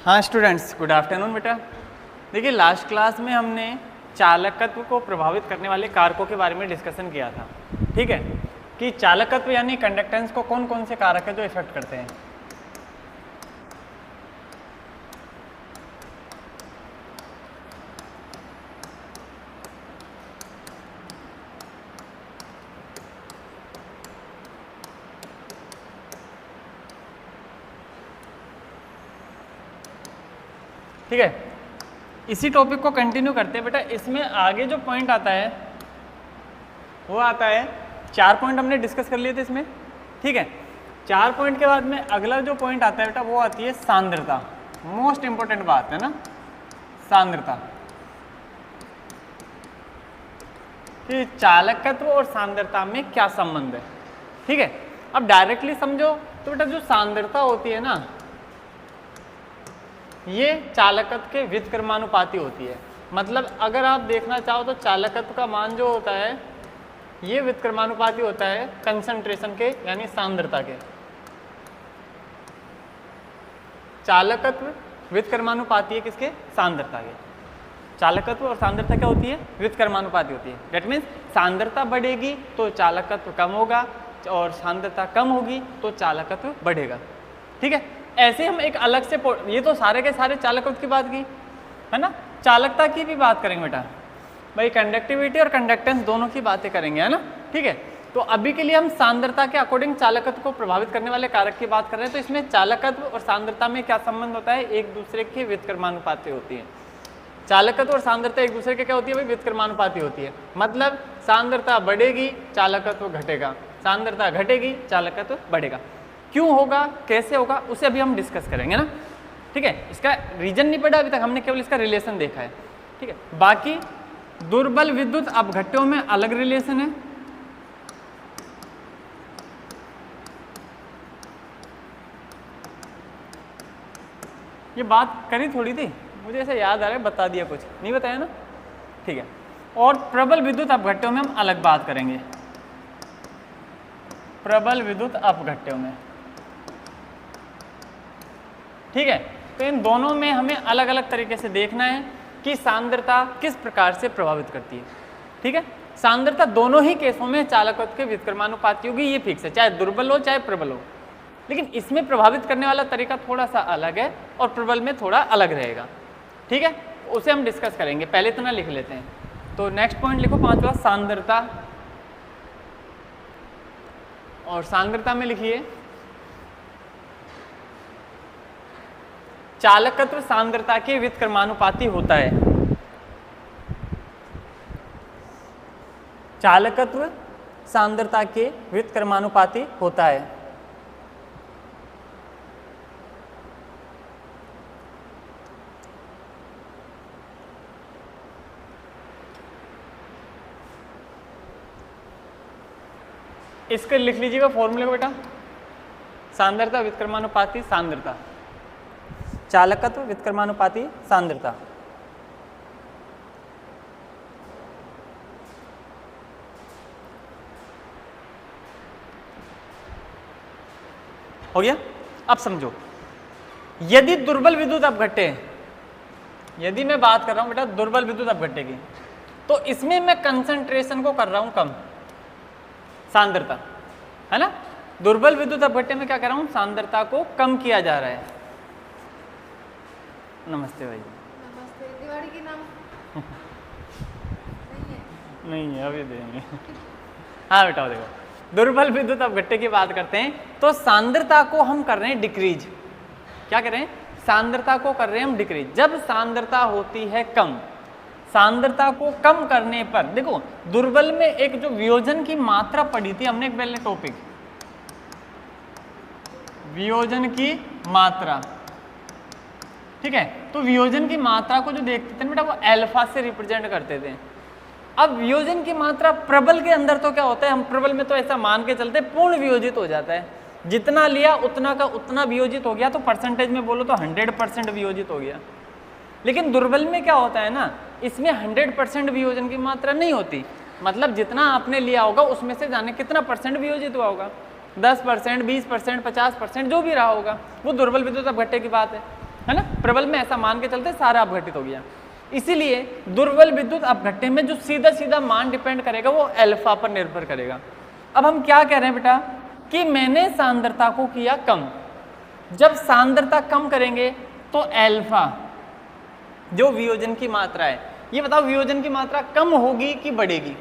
हाँ students, good afternoon बेटा। देखिए लास्ट क्लास में हमने चालकत्व को प्रभावित करने वाले कारकों के बारे में डिस्कशन किया था, ठीक है, कि चालकत्व यानी कंडक्टेंस को कौन कौन से कारक है जो इफेक्ट करते हैं। ठीक है, इसी टॉपिक को कंटिन्यू करते हैं बेटा। इसमें आगे जो पॉइंट आता है वो आता है, 4 पॉइंट हमने डिस्कस कर लिए थे इसमें, ठीक है। 4 पॉइंट के बाद में अगला जो पॉइंट आता है बेटा वो आती है सांद्रता। मोस्ट इंपॉर्टेंट बात है ना, सांद्रता। कि चालकत्व और सांद्रता में क्या संबंध है, ठीक है। अब डायरेक्टली समझो तो बेटा जो सांद्रता होती है ना, ये चालकत्व के व्युत्क्रमानुपाती होती है। मतलब अगर आप देखना चाहो तो चालकत्व का मान जो होता है ये व्युत्क्रमानुपाती होता है कंसंट्रेशन के, यानी सांद्रता के। चालकत्व व्युत्क्रमानुपाती है किसके? सांद्रता के। चालकत्व और सांद्रता क्या होती है? व्युत्क्रमानुपाती होती है। दैट मीन्स सांद्रता बढ़ेगी तो चालकत्व कम होगा और सांद्रता कम होगी तो चालकत्व बढ़ेगा, ठीक है। ऐसे हम एक अलग से, ये तो सारे के सारे चालकत्व की बात की है ना, चालकता की भी बात करेंगे बेटा भाई, कंडक्टिविटी और कंडक्टेंस दोनों की बातें करेंगे, है ना, ठीक है। तो अभी के लिए हम सांद्रता के अकॉर्डिंग चालकत्व को प्रभावित करने वाले कारक की बात कर रहे हैं। तो इसमें चालकत्व और सांद्रता में क्या संबंध होता है? एक दूसरे के व्युत्क्रमानुपाती होती है। चालकत्व और सांद्रता एक दूसरे के क्या होती है भाई? व्युत्क्रमानुपाती होती है। मतलब सांद्रता बढ़ेगी चालकत्व घटेगा, सांद्रता घटेगी चालकत्व बढ़ेगा। क्यों होगा, कैसे होगा, उसे अभी हम डिस्कस करेंगे ना, ठीक है। इसका रीजन नहीं पढ़ा अभी तक, हमने केवल इसका रिलेशन देखा है, ठीक है। बाकी दुर्बल विद्युत अपघट्यों में अलग रिलेशन है, ये बात करी थोड़ी थी, मुझे ऐसा याद आ रहा है, बता दिया, कुछ नहीं बताया ना, ठीक है। और प्रबल विद्युत अपघट्यों में हम अलग बात करेंगे, प्रबल विद्युत अपघट्यों में, ठीक है। तो इन दोनों में हमें अलग अलग तरीके से देखना है कि सांद्रता किस प्रकार से प्रभावित करती है, ठीक है। सांद्रता दोनों ही केसों में चालकत्व के व्युत्क्रमानुपाती होगी, ये फिक्स है, चाहे दुर्बल हो चाहे प्रबल हो। लेकिन इसमें प्रभावित करने वाला तरीका थोड़ा सा अलग है और प्रबल में थोड़ा अलग रहेगा, ठीक है। उसे हम डिस्कस करेंगे, पहले इतना लिख लेते हैं। तो नेक्स्ट पॉइंट लिखो 5वां, सांद्रता। और सांद्रता में लिखिए चालकत्व सांद्रता के व्युत्क्रमानुपाती होता है। चालकत्व सांद्रता के व्युत्क्रमानुपाती होता है। इसके लिख लीजिएगा फॉर्मूले को बेटा, सांद्रता व्युत्क्रमानुपाती सांद्रता, चालकत्व व्युत्क्रमानुपाती सांद्रता। हो गया? अब समझो, यदि दुर्बल विद्युत अपघट्य, यदि मैं बात कर रहा हूं बेटा दुर्बल विद्युत अपघट्य की, तो इसमें मैं कंसंट्रेशन को कर रहा हूं कम, सांद्रता, है ना। दुर्बल विद्युत अपघट्य में क्या कर रहा हूं? सांद्रता को कम किया जा रहा है। नमस्ते भाई। नमस्ते। दिवाली की नाम नहीं है, अभी देंगे। हाँ बेटा देखो, दुर्बल विद्युत अपघट्य की बात करते हैं तो सांद्रता को हम कर रहे हैं डिक्रीज। क्या कर रहे हैं? सांद्रता को कर रहे हैं हम डिक्रीज। जब सांद्रता होती है कम, सांद्रता को कम करने पर, देखो दुर्बल में एक जो वियोजन की मात्रा पढ़ी थी हमने एक पहले टॉपिक, वियोजन की मात्रा, ठीक है। तो वियोजन की मात्रा को जो देखते थे बेटा वो अल्फा से रिप्रेजेंट करते थे। अब वियोजन की मात्रा प्रबल के अंदर तो क्या होता है, हम प्रबल में तो ऐसा मान के चलते पूर्ण वियोजित हो जाता है, जितना लिया उतना का उतना वियोजित हो गया, तो परसेंटेज में बोलो तो 100% वियोजित हो गया। लेकिन दुर्बल में क्या होता है ना, इसमें 100% वियोजन की मात्रा नहीं होती। मतलब जितना आपने लिया होगा उसमें से जाने कितना परसेंट वियोजित हुआ होगा, 10%, 20%, 50%, जो भी रहा होगा, वो दुर्बल विद्युत अपघट्य की बात है है ना, प्रबल में ऐसा मान के चलते सारा अपघटित हो गया। इसीलिए दुर्बल विद्युत अपघट्य में जो सीधा सीधा मान डिपेंड करेगा वो अल्फा पर निर्भर करेगा। अब हम क्या कह रहे हैं बेटा कि मैंने सांद्रता को किया कम, जब सांद्रता कम करेंगे तो अल्फा जो वियोजन की मात्रा है, ये बताओ वियोजन की मात्रा कम होगी कि बढ़ेगी?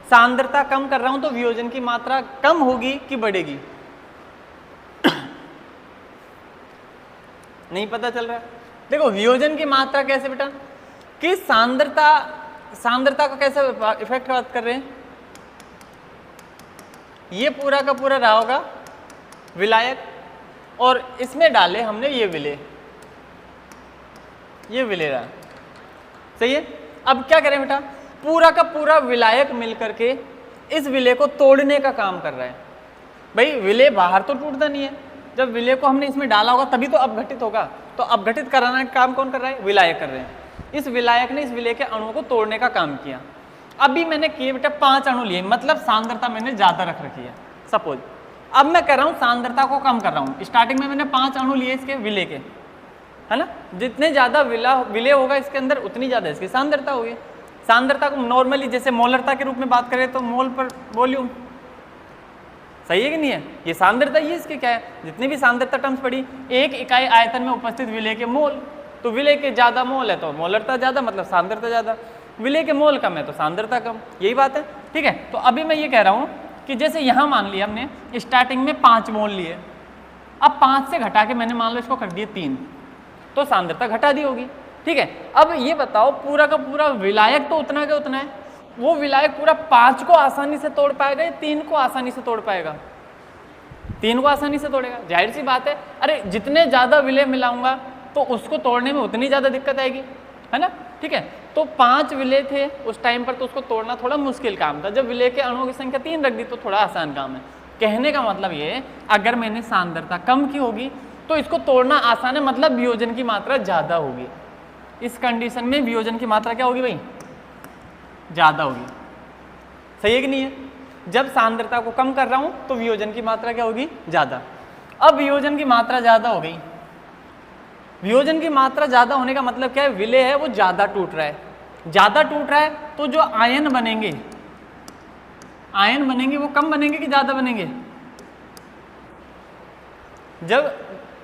सांद्रता कम कर रहा हूं तो वियोजन की मात्रा कम होगी कि बढ़ेगी? नहीं पता चल रहा है। देखो वियोजन की मात्रा कैसे बेटा कि सांद्रता को कैसे इफेक्ट बात कर रहे हैं, ये पूरा का पूरा रहा होगा विलायक और इसमें डाले हमने ये विले रहा, सही है। अब क्या करें बेटा, पूरा का पूरा विलायक मिलकर के इस विले को तोड़ने का काम कर रहा है। भाई विले बाहर तो टूटता नहीं है, जब विले को हमने इसमें डाला होगा तभी तो अपघटित होगा, तो अपघटित कराने का काम कौन कर रहा है? विलायक कर रहे हैं। इस विलायक ने इस विले के अणुओं को तोड़ने का काम किया। अभी मैंने किए बेटा 5 अणु लिए, मतलब सांद्रता मैंने ज्यादा रख रखी है सपोज। अब मैं कर रहा हूँ सांद्रता को कम कर रहा हूँ। स्टार्टिंग में मैंने 5 अणु लिए इसके विले के, है ना, जितने ज्यादा विले होगा इसके अंदर उतनी ज्यादा इसकी सांद्रता होगी। सांद्रता को नॉर्मली जैसे मोलरता के रूप में बात करें तो मोल पर वॉल्यूम, सही है कि नहीं है? ये सांद्रता ही इसके क्या है, जितनी भी सांद्रता टर्म्स पड़ी, एक इकाई आयतन में उपस्थित विले के मोल, तो विले के ज्यादा मोल है तो मोलरता ज्यादा, मतलब सांद्रता ज्यादा। विले के मोल कम है तो सांद्रता कम, यही बात है, ठीक है। तो अभी मैं ये कह रहा हूँ कि जैसे यहाँ मान लिया हमने स्टार्टिंग में 5 मोल लिए, अब 5 से घटा के मैंने मान लो इसको कर दिए 3, तो सांद्रता घटा दी होगी, ठीक है। अब ये बताओ पूरा का पूरा विलायक तो उतना का उतना है, वो विलायक पूरा 5 को आसानी से तोड़ पाएगा या 3 को आसानी से तोड़ पाएगा? 3 को आसानी से तोड़ेगा, जाहिर सी बात है। अरे जितने ज्यादा विलय मिलाऊंगा तो उसको तोड़ने में उतनी ज्यादा दिक्कत आएगी, है ना, ठीक है। तो 5 विलय थे उस टाइम पर, तो उसको तोड़ना थोड़ा मुश्किल काम था। जब विलय के अणुओं की संख्या 3 रख दी तो थोड़ा आसान काम है। कहने का मतलब ये है अगर मैंने सांद्रता कम की होगी तो इसको तोड़ना आसान है, मतलब वियोजन की मात्रा ज्यादा होगी। इस कंडीशन में वियोजन की मात्रा क्या होगी भाई? ज्यादा होगी, सही है कि नहीं है? जब सांद्रता को कम कर रहा हूं तो वियोजन की मात्रा क्या होगी? ज्यादा। अब वियोजन की मात्रा ज्यादा हो गई, वियोजन की मात्रा ज्यादा होने का मतलब क्या है? विलय है वो ज्यादा टूट रहा है, ज्यादा टूट रहा है तो जो आयन बनेंगे वो कम बनेंगे कि ज्यादा बनेंगे? जब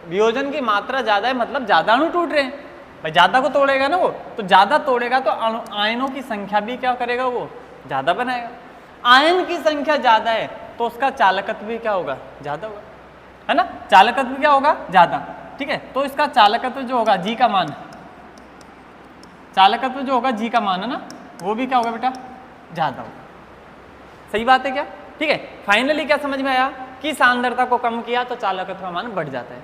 वियोजन की मात्रा ज्यादा है मतलब ज्यादा अणु टूट रहे हैं, भाई ज्यादा को तोड़ेगा ना वो, तो ज्यादा तोड़ेगा तो आयनों की संख्या भी क्या करेगा? वो ज्यादा बनाएगा। आयन की संख्या ज्यादा है तो उसका चालकत्व भी क्या होगा? ज्यादा होगा, है ना, चालकत्व क्या होगा? ज्यादा, ठीक है। तो इसका चालकत्व जो होगा जी का मान, चालकत्व जो होगा जी का मान है ना, वो भी क्या होगा बेटा? ज्यादा होगा, सही बात है क्या? ठीक है। फाइनली क्या समझ में आया कि सांद्रता को कम किया तो चालकत्व का मान बढ़ जाता है,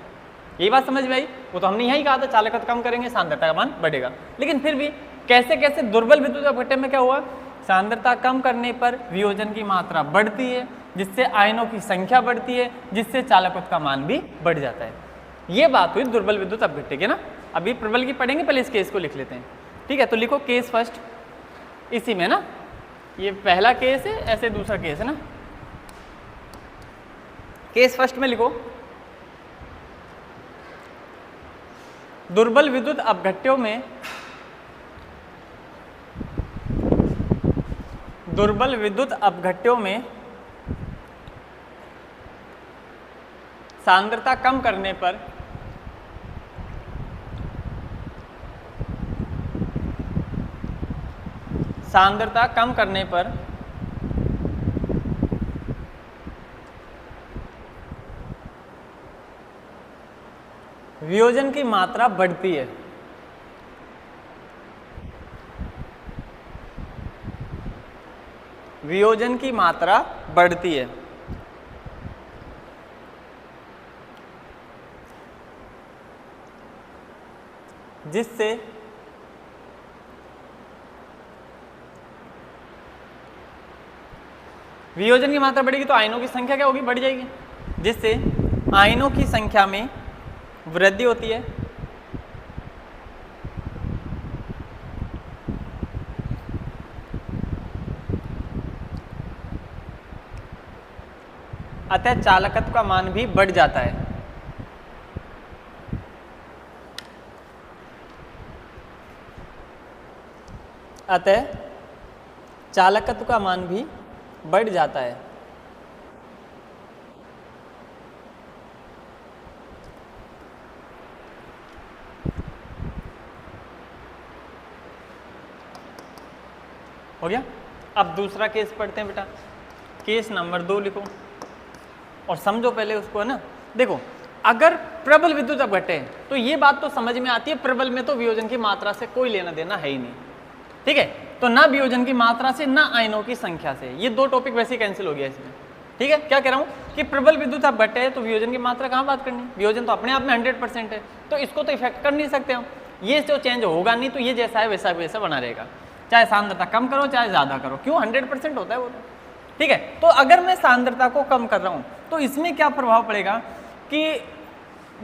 यही बात समझ में आई? वो तो हमने यही कहा था चालकत्व कम करेंगे सांद्रता का मान बढ़ेगा। लेकिन फिर भी कैसे कैसे दुर्बल विद्युत अपघट्य में क्या हुआ? सांद्रता कम करने पर वियोजन की मात्रा बढ़ती है, जिससे आयनों की संख्या बढ़ती है, जिससे चालकत्व का मान भी बढ़ जाता है। ये बात हुई दुर्बल विद्युत अपघट्य की ना। अभी प्रबल की पढ़ेंगे, पहले इस केस को लिख लेते हैं, ठीक है। तो लिखो केस फर्स्ट, इसी में ना, ये पहला केस है, ऐसे दूसरा केस है ना। केस फर्स्ट में लिखो दुर्बल विद्युत अपघट्यों में सांद्रता कम करने पर वियोजन की मात्रा बढ़ती है। वियोजन की मात्रा बढ़ती है, जिससे वियोजन की मात्रा बढ़ेगी तो आयनों की संख्या क्या होगी? बढ़ जाएगी, जिससे आयनों की संख्या में वृद्धि होती है। अतः चालकत्व का मान भी बढ़ जाता है। अतः चालकत्व का मान भी बढ़ जाता है। हो गया। अब दूसरा केस पढ़ते हैं बेटा। केस नंबर 2 लिखो और समझो पहले उसको, है ना। देखो, अगर प्रबल विद्युत अपघट्य है तो ये बात तो समझ में आती है, प्रबल में तो वियोजन की मात्रा से कोई लेना देना है ही नहीं, ठीक है। तो ना वियोजन की मात्रा से ना आयनों की संख्या से, ये दो टॉपिक वैसे ही कैंसिल हो गया इसमें, ठीक है। क्या कह रहा हूँ कि प्रबल विद्युत अपघट्य है तो वियोजन की मात्रा कहाँ बात करनी, वियोजन तो अपने आप में 100% है, तो इसको तो इफेक्ट कर नहीं सकते हम, ये जो चेंज होगा नहीं, तो ये जैसा है वैसा वैसा बना रहेगा, चाहे सांद्रता कम करो चाहे ज्यादा करो, क्यों 100% होता है वो, ठीक है। तो अगर मैं सांद्रता को कम कर रहा हूं तो इसमें क्या प्रभाव पड़ेगा कि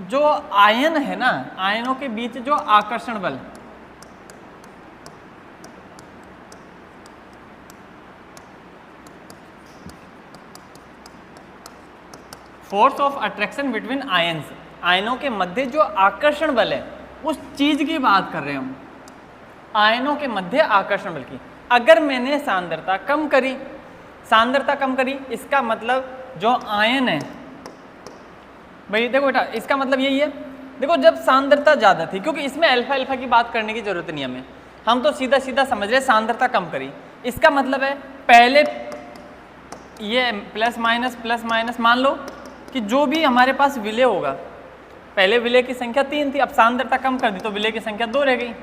जो आयन है ना, आयनों के बीच जो आकर्षण बल, force of attraction between ions, आयनों के मध्य जो आकर्षण बल है उस चीज की बात कर रहे हैं हम, आयनों के मध्य आकर्षण बल की। अगर मैंने सांद्रता कम करी, सांद्रता कम करी, इसका मतलब जो आयन है भाई, देखो बेटा इसका मतलब यही है, देखो जब सांद्रता ज्यादा थी, क्योंकि इसमें अल्फा अल्फा की बात करने की जरूरत नहीं हमें, हम तो सीधा सीधा समझ रहे सांद्रता कम करी, इसका मतलब है पहले ये प्लस माइनस मान लो कि जो भी हमारे पास विलय होगा, पहले विलय की संख्या 3 थी, अब सांद्रता कम कर दी तो विलय की संख्या 2 रह गई,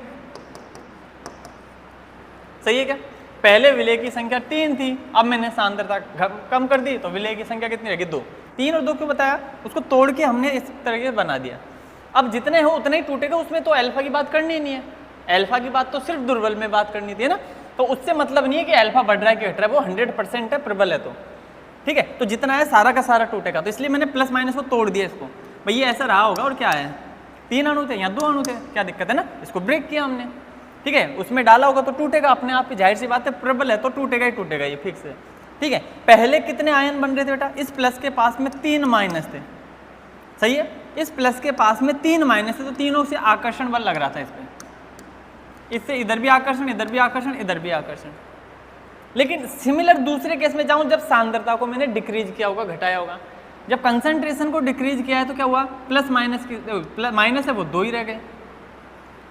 सही है क्या। पहले विलय की संख्या 3 थी, अब मैंने सांद्रता कम कर दी तो विलय की संख्या कितनी रहेगी, 2। 3 और 2 क्यों बताया, उसको तोड़ के हमने इस तरह से बना दिया। अब जितने हो उतने ही टूटेगा, उसमें तो अल्फा की बात करनी ही नहीं है, अल्फा की बात तो सिर्फ दुर्बल में बात करनी थी, है ना। तो उससे मतलब नहीं है कि अल्फा बढ़ रहा है कि घट रहा है, वो 100% है, प्रबल है, तो ठीक है। तो जितना है सारा का सारा टूटेगा, तो इसलिए मैंने प्लस माइनस को तोड़ दिया इसको, भाई ये ऐसा रहा होगा, और क्या है 3 अणु थे, यहाँ 2 अणु थे, क्या दिक्कत है ना, इसको ब्रेक किया हमने, ठीक है। उसमें डाला होगा तो टूटेगा अपने आप ही, जाहिर सी बात है, प्रबल है तो टूटेगा ही टूटेगा, ये फिक्स है, ठीक है। पहले कितने आयन बन रहे थे बेटा, इस प्लस के पास में 3 माइनस थे, सही है, इस प्लस के पास में 3 माइनस थे, तो तीनों से आकर्षण बल लग रहा था इस पे, इससे इधर भी आकर्षण, इधर भी आकर्षण, इधर भी आकर्षण। लेकिन सिमिलर दूसरे केस में जाऊं, जब सांद्रता को मैंने डिक्रीज किया होगा, घटाया होगा, जब कंसंट्रेशन को डिक्रीज किया है तो क्या हुआ, प्लस माइनस है वो 2 ही रह गए,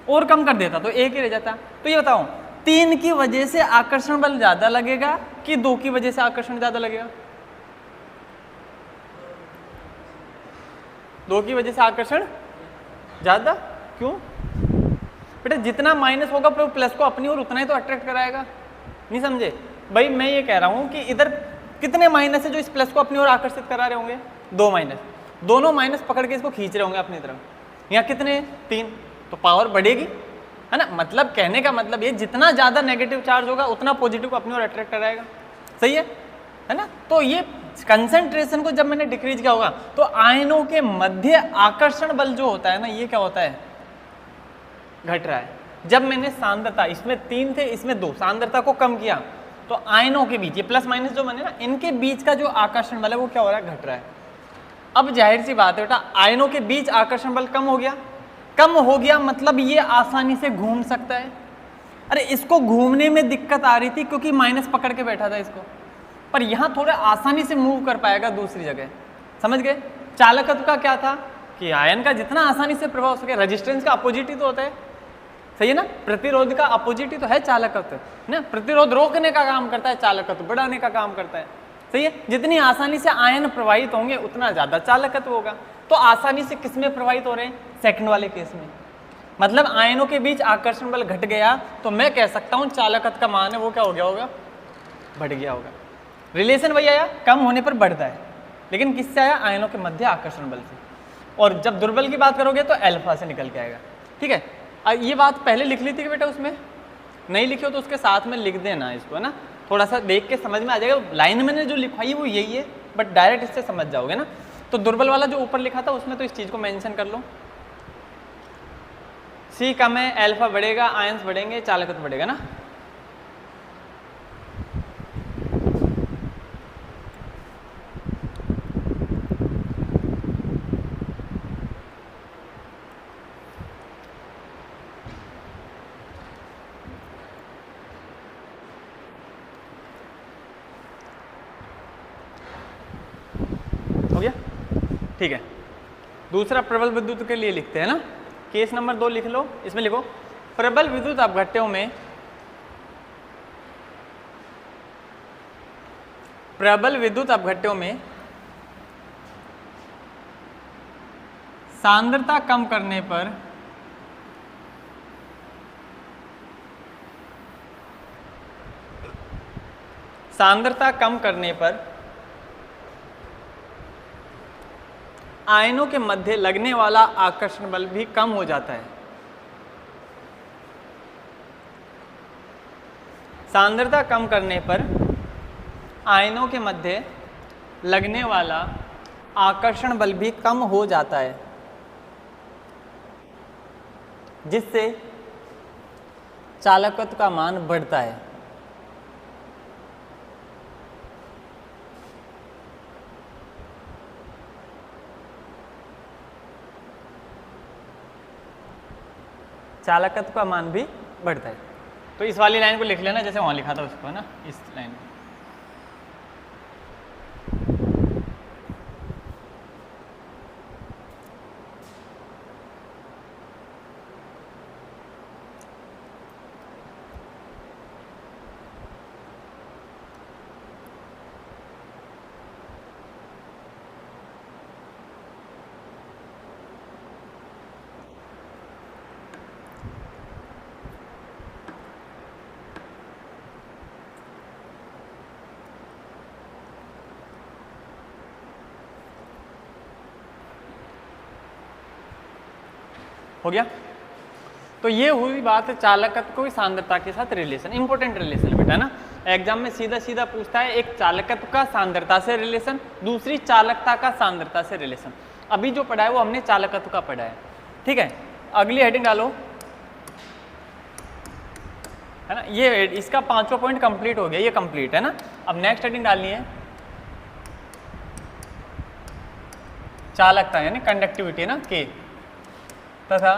और कम कर देता तो 1 ही रह जाता। तो ये बताओ 3 की वजह से आकर्षण बल ज्यादा लगेगा कि 2 की वजह से आकर्षण ज्यादा लगेगा, 2 की वजह से आकर्षण ज्यादा, क्यों बेटा, जितना माइनस होगा प्लस को अपनी ओर उतना ही तो अट्रैक्ट कराएगा, नहीं समझे भाई। मैं ये कह रहा हूं कि इधर कितने माइनस है जो इस प्लस को अपनी ओर आकर्षित करा रहे होंगे, 2 माइनस, दोनों माइनस पकड़ के इसको खींच रहे होंगे अपनी तरफ, यहाँ कितने 3, तो पावर बढ़ेगी, है ना। मतलब कहने का मतलब ये, जितना ज्यादा नेगेटिव चार्ज होगा उतना पॉजिटिव को अपनी ओर अट्रैक्ट कराएगा, सही है ना। तो ये कंसंट्रेशन को जब मैंने डिक्रीज किया होगा तो आयनों के मध्य आकर्षण बल जो होता है ना, ये क्या होता है, घट रहा है। जब मैंने सांद्रता, इसमें 3 थे इसमें 2, सांद्रता को कम किया तो आयनों के बीच, ये प्लस माइनस जो बने ना, इनके बीच का जो आकर्षण बल है वो क्या हो रहा है, घट रहा है। अब जाहिर सी बात है बेटा, आयनों के बीच आकर्षण बल कम हो गया, कम हो गया मतलब ये आसानी से घूम सकता है। अरे इसको घूमने में दिक्कत आ रही थी क्योंकि माइनस पकड़ के बैठा था इसको, पर यहाँ थोड़ा आसानी से मूव कर पाएगा दूसरी जगह, समझ गए। चालकत्व का क्या था कि आयन का जितना आसानी से प्रभाव हो सके, रेजिस्टेंस का अपोजिट ही तो होता है, सही है ना, प्रतिरोध का अपोजिट ही तो है चालकत्व ना, प्रतिरोध रोकने का काम करता है, चालकत्व बढ़ाने का काम करता है, सही है। जितनी आसानी से आयन प्रवाहित होंगे उतना ज्यादा चालकत्व होगा। तो आसानी से किसमें प्रवाहित हो रहे हैं, सेकंड वाले केस में, मतलब आयनों के बीच आकर्षण बल घट गया तो मैं कह सकता हूं चालकत्व का मान है वो क्या हो गया होगा, बढ़ गया होगा। रिलेशन वही आया, कम होने पर बढ़ता है, लेकिन किससे आया, आयनों के मध्य आकर्षण बल से। और जब दुर्बल की बात करोगे तो अल्फा से निकल के आएगा, ठीक है। ये बात पहले लिख ली थी कि बेटा, उसमें नहीं लिखी हो तो उसके साथ में लिख देना इसको, है ना, थोड़ा सा देख के समझ में आ जाएगा। लाइन मैंने जो लिखवाई वो यही है, बट डायरेक्ट इससे समझ जाओगे ना। तो दुर्बल वाला जो ऊपर लिखा था उसमें तो इस चीज को मेंशन कर लो, सी कम है, अल्फा बढ़ेगा, आयंस बढ़ेंगे, चालकत्व बढ़ेगा ना। हो गया, ठीक है। दूसरा प्रबल विद्युत के लिए लिखते हैं ना, केस नंबर 2 लिख लो, इसमें लिखो प्रबल विद्युत अपघट्यों में सांद्रता कम करने पर आयनों के मध्य लगने वाला आकर्षण बल भी कम हो जाता है। सांद्रता कम करने पर आयनों के मध्य लगने वाला आकर्षण बल भी कम हो जाता है, जिससे चालकत्व का मान बढ़ता है। चालकत्व का मान भी बढ़ता है। तो इस वाली लाइन को लिख लेना जैसे वहां लिखा था उसको, है ना, इस लाइन को। हो गया। तो ये हुई बात चालकत्व की सांद्रता के साथ रिलेशन, इंपॉर्टेंट रिलेशन बेटा, है ना। एग्जाम में सीधा सीधा पूछता है, एक चालकत्व का सांद्रता से रिलेशन, दूसरी चालकता का सांद्रता से रिलेशन। अभी जो पढ़ा है वो हमने चालकत्व का पढ़ा है, ठीक है। अगली हेडिंग डालो, है ना। ये इसका 5वां पॉइंट कंप्लीट हो गया, ये कंप्लीट है ना। अब नेक्स्ट हेडिंग डालनी है चालकता यानी कंडक्टिविटी, है ना, के तथा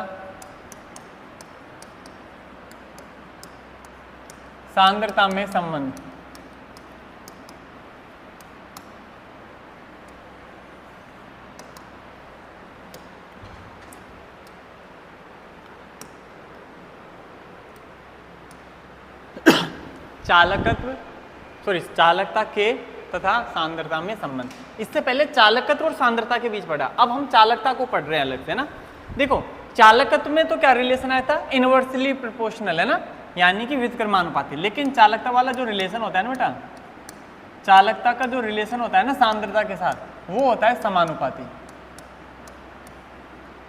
सांद्रता में संबंध। चालकता के तथा सांद्रता में संबंध। इससे पहले चालकत्व और सांद्रता के बीच पढ़ा, अब हम चालकता को पढ़ रहे हैं अलग से, ना। देखो चालकत्व में तो क्या रिलेशन आया था, इनवर्सली प्रोपोर्शनल, है ना, यानी कि व्युत्क्रमानुपाती। लेकिन चालकता वाला जो रिलेशन होता है ना बेटा, चालकता का जो रिलेशन होता है ना सांद्रता के साथ, वो होता है समानुपाती,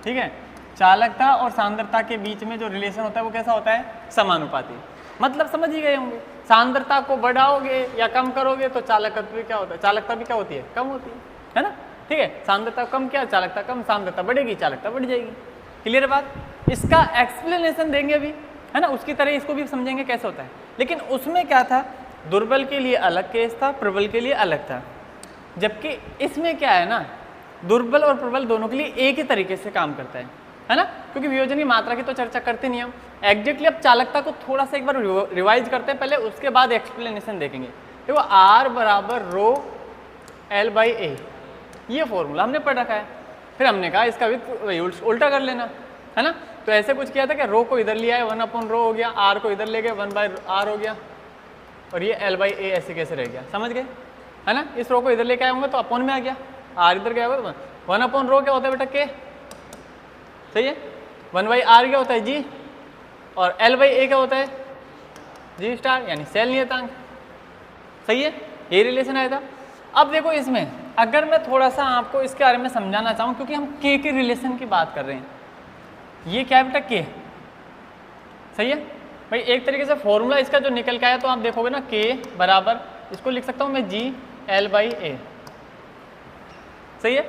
ठीक है। चालकता और सांद्रता के बीच में जो रिलेशन होता है वो कैसा होता है, समानुपाती। मतलब समझ ही गए होंगे, सांद्रता को बढ़ाओगे या कम करोगे तो चालकत्व भी क्या होता है, चालकता भी क्या होती है, कम होती है ना, ठीक है। सांद्रता कम क्या, चालकता कम, सांद्रता बढ़ेगी, चालकता बढ़ जाएगी। क्लियर बात। इसका एक्सप्लेनेशन देंगे अभी, है ना, उसकी तरह इसको भी समझेंगे कैसे होता है। लेकिन उसमें क्या था, दुर्बल के लिए अलग केस था, प्रबल के लिए अलग था। जबकि इसमें क्या है ना, दुर्बल और प्रबल दोनों के लिए एक ही तरीके से काम करता है ना, क्योंकि वियोजन की मात्रा की तो चर्चा करते नहीं हम एग्जैक्टली। अब चालकता को थोड़ा सा एक बार रिवाइज करते हैं पहले, उसके बाद एक्सप्लेनेशन देखेंगे। देखो R बराबर रो L बाई ए, ये फॉर्मूला हमने पढ़ रखा है। फिर हमने कहा इसका भी उल्टा कर लेना, है ना। तो ऐसे कुछ किया था कि रो को इधर लिया है 1/रो हो गया, R को इधर ले गए 1/R हो गया, और ये L बाई ए ऐसे कैसे रह गया, समझ गए, है ना। इस रो को इधर लेके आए होंगे तो अपॉन में आ गया, R इधर गया होगा तो 1/रो क्या होता है बेटा, के, सही है। 1/R क्या होता है, जी, और L बाई ए क्या होता है, जी स्टार, यानी सेल नियतांक, सही है। ये रिलेशन आया था। अब देखो इसमें अगर मैं थोड़ा सा आपको इसके बारे में समझाना चाहूँ, क्योंकि हम के रिलेशन की बात कर रहे हैं, ये क्या है बेटा, के, सही है भाई। एक तरीके से फॉर्मूला इसका जो निकल के आया तो आप देखोगे ना, के बराबर, इसको लिख सकता हूँ मैं जी L बाई ए, सही है।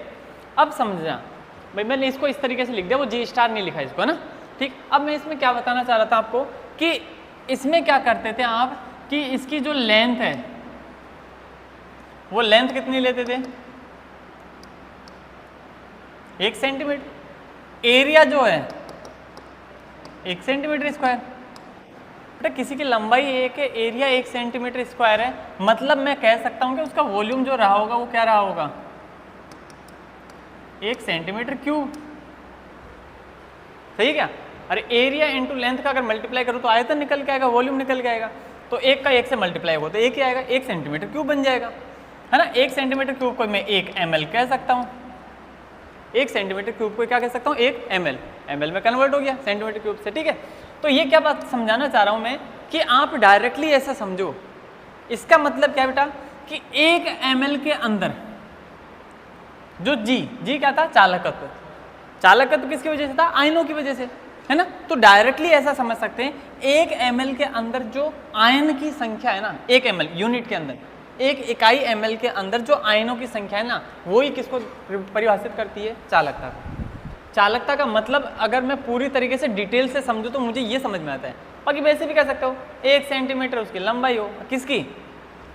अब समझा भाई, मैंने इसको इस तरीके से लिख दिया, वो जी स्टार नहीं लिखा इसको, है ना, ठीक। अब मैं इसमें क्या बताना चाह रहा था आपको कि इसमें क्या करते थे आप, कि इसकी जो लेंथ है वो लेंथ कितनी लेते थे, 1 सेंटीमीटर। एरिया जो है 1 सेंटीमीटर स्क्वायर। बेटा किसी की लंबाई 1 है, एरिया 1 सेंटीमीटर स्क्वायर है, मतलब मैं कह सकता हूं कि उसका वॉल्यूम जो रहा होगा वो क्या रहा होगा, 1 सेंटीमीटर क्यूब। सही है क्या? अरे एरिया इंटू लेंथ का अगर मल्टीप्लाई करो तो आयतन निकल के आएगा, वॉल्यूम निकल के आएगा। तो 1 का 1 से मल्टीप्लाई होगा तो 1 ही आएगा, 1 सेंटीमीटर क्यूब बन जाएगा, है ना। 1 सेंटीमीटर क्यूब को मैं 1 ml कह सकता हूँ। 1 सेंटीमीटर क्यूब को क्या कह सकता हूँ? 1 ml में कन्वर्ट हो गया सेंटीमीटर क्यूब से, ठीक है। तो ये क्या बात समझाना चाह रहा हूँ मैं कि आप डायरेक्टली ऐसा समझो। इसका मतलब क्या बेटा कि 1 ml के अंदर जो जी क्या था? चालकत्व। चालकत्व किसकी वजह से था? आयनों की वजह से, है ना। तो डायरेक्टली ऐसा समझ सकते हैं 1 ml के अंदर जो आयन की संख्या है ना, 1 ml यूनिट के अंदर, 1 इकाई ml के अंदर जो आयनों की संख्या है ना, वो ही किसको परिभाषित करती है? चालकता को। चालकता का मतलब अगर मैं पूरी तरीके से डिटेल से समझूं तो मुझे ये समझ में आता है। बाकी वैसे भी कह सकता हूँ 1 सेंटीमीटर उसकी लंबाई हो, किसकी?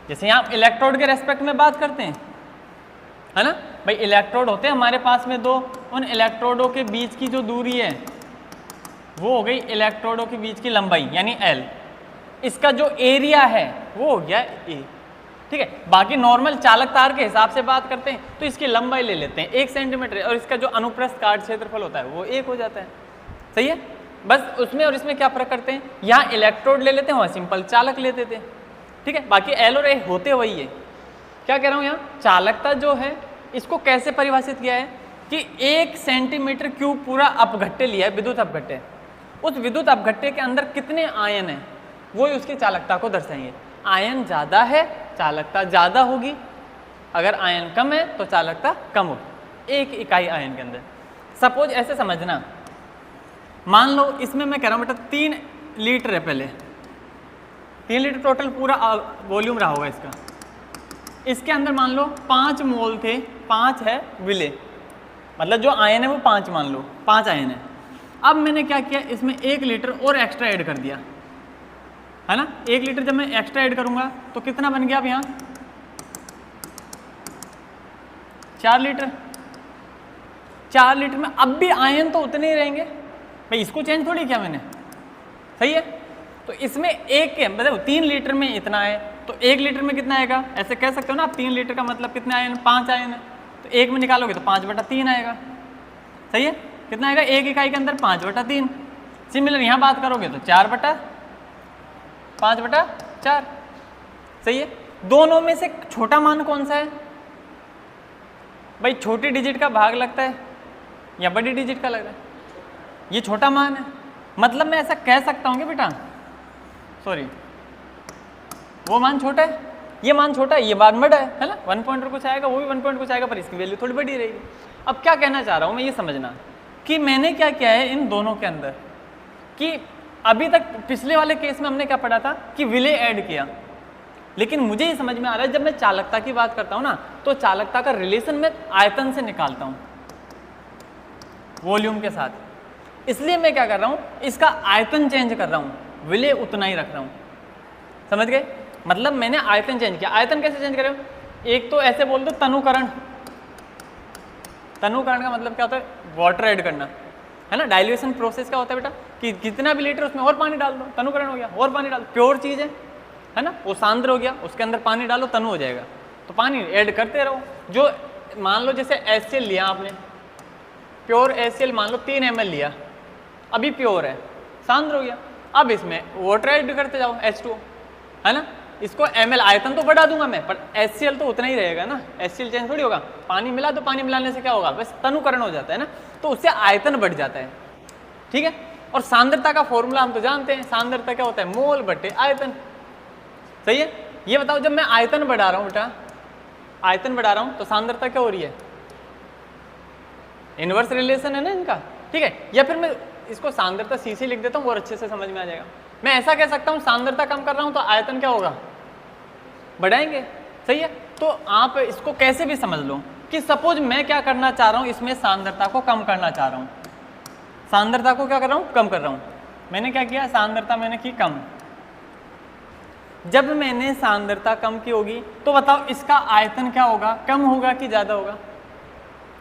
जैसे यहाँ इलेक्ट्रोड के रेस्पेक्ट में बात करते हैं, है ना भाई। इलेक्ट्रोड होते हैं हमारे पास में 2, उन इलेक्ट्रोडों के बीच की जो दूरी है वो हो गई इलेक्ट्रोडों के बीच की लंबाई यानी L। इसका जो एरिया है वो हो गया A, ठीक है। बाकी नॉर्मल चालक तार के हिसाब से बात करते हैं तो इसकी लंबाई ले लेते हैं 1 सेंटीमीटर और इसका जो अनुप्रस्थ काट क्षेत्रफल होता है वो 1 हो जाता है। सही है। बस उसमें और इसमें क्या फर्क करते हैं? यहाँ इलेक्ट्रोड ले लेते हैं, वहाँ सिंपल चालक ले लेते हैं, ठीक है। बाकी L और A होते वही है। क्या कह रहा हूँ यहाँ? चालकता जो है इसको कैसे परिभाषित किया है कि 1 सेंटीमीटर क्यूब पूरा अपघट्य लिया है, विद्युत अपघट्य। उस विद्युत अपघट्य के अंदर कितने आयन हैं वो ही उसकी चालकता को दर्शाएंगे। आयन ज़्यादा है चालकता ज़्यादा होगी, अगर आयन कम है तो चालकता कम होगी 1 इकाई आयन के अंदर। सपोज ऐसे समझना, मान लो इसमें मैं कह रहा हूँ बेटा 3 लीटर है, पहले 3 लीटर टोटल पूरा वॉल्यूम रहा होगा इसका। इसके अंदर मान लो 5 मोल थे, 5 है विले, मतलब जो आयन है वो 5 मान लो, 5 आयन है। अब मैंने क्या किया, इसमें 1 लीटर और एक्स्ट्रा ऐड कर दिया, है ना। 1 लीटर जब मैं एक्स्ट्रा ऐड करूंगा तो कितना बन गया अब यहाँ? 4 लीटर। 4 लीटर में अब भी आयन तो उतने ही रहेंगे भाई, इसको चेंज थोड़ी किया मैंने। सही है। तो इसमें एक के मतलब 3 लीटर में इतना है तो 1 लीटर में कितना आएगा? ऐसे कह सकते हो ना आप, 3 लीटर का मतलब कितने आयन? 5 आयन है। तो 1 में निकालोगे तो 5/3 आएगा। सही है। कितना आएगा? 1 इकाई के अंदर 5/3। सिमिलर यहाँ बात करोगे तो 4/5/4। सही है। दोनों में से छोटा मान कौन सा है भाई? छोटी डिजिट का भाग लगता है या बड़ी डिजिट का लग रहा है? ये छोटा मान है। मतलब मैं ऐसा कह सकता हूँ कि बेटा सॉरी वो मान छोटा है, ये मान छोटा है, ये मान बड़ा है ना। 1 पॉइंट कुछ आएगा, वो भी 1 पॉइंट कुछ आएगा, पर इसकी वैल्यू थोड़ी बड़ी रहेगी। अब क्या कहना चाह रहा हूँ मैं, ये समझना कि मैंने क्या किया है इन दोनों के अंदर कि अभी तक पिछले वाले केस में हमने क्या पढ़ा था कि विले ऐड किया, लेकिन मुझे ये समझ में आ रहा है जब मैं चालकता की बात करता हूँ ना तो चालकता का रिलेशन मैं आयतन से निकालता हूँ वॉल्यूम के साथ। इसलिए मैं क्या कर रहा हूँ, इसका आयतन चेंज कर रहा हूँ, विले उतना ही रख रहा हूँ। समझ गए? मतलब मैंने आयतन चेंज किया। आयतन कैसे चेंज करें? एक तो ऐसे बोल दो तनुकरण। तनुकरण का मतलब क्या होता है? वाटर ऐड करना, है ना। डाइल्यूशन प्रोसेस क्या होता है बेटा कि कितना भी लीटर उसमें और पानी डाल दो, तनुकरण हो गया। और पानी डाल, प्योर चीज़ है ना, वो सांद्र हो गया, उसके अंदर पानी डालो तनु हो जाएगा। तो पानी ऐड करते रहो। जो मान लो जैसे HCl लिया आपने, प्योर HCl मान लो 3 ml लिया, अभी प्योर है, सांद्र हो गया। अब इसमें वाटर ऐड करते जाओ H2O, है ना। इसको ml आयतन तो बढ़ा दूंगा मैं, पर HCl तो उतना ही रहेगा ना। HCl चेंज थोड़ी होगा। पानी मिला तो पानी मिलाने से क्या होगा? बस तनुकरण हो जाता है ना, तो उससे आयतन बढ़ जाता है। ठीक है। और सांद्रता का फॉर्मूला हम तो जानते हैं, सांद्रता क्या होता है? मोल बटे आयतन। सही है। ये बताओ जब मैं आयतन बढ़ा रहा हूँ बेटा, आयतन बढ़ा रहा हूँ तो सांद्रता क्या हो रही है? इनवर्स रिलेशन है ना इनका। ठीक है। या फिर मैं इसको सांद्रता सीसी लिख देता हूँ और अच्छे से समझ में आ जाएगा। मैं ऐसा कह सकता हूँ सांद्रता कम कर रहा हूँ तो आयतन क्या होगा? बढ़ाएंगे। सही है। तो आप इसको कैसे भी समझ लो कि सपोज मैं क्या करना चाह रहा हूँ, इसमें सांद्रता को कम करना चाह रहा हूँ। सांद्रता को क्या कर रहा हूँ? कम कर रहा हूँ। मैंने क्या किया? सांद्रता मैंने की कम। जब मैंने सांद्रता कम की होगी तो बताओ इसका आयतन क्या होगा? कम होगा कि ज़्यादा होगा?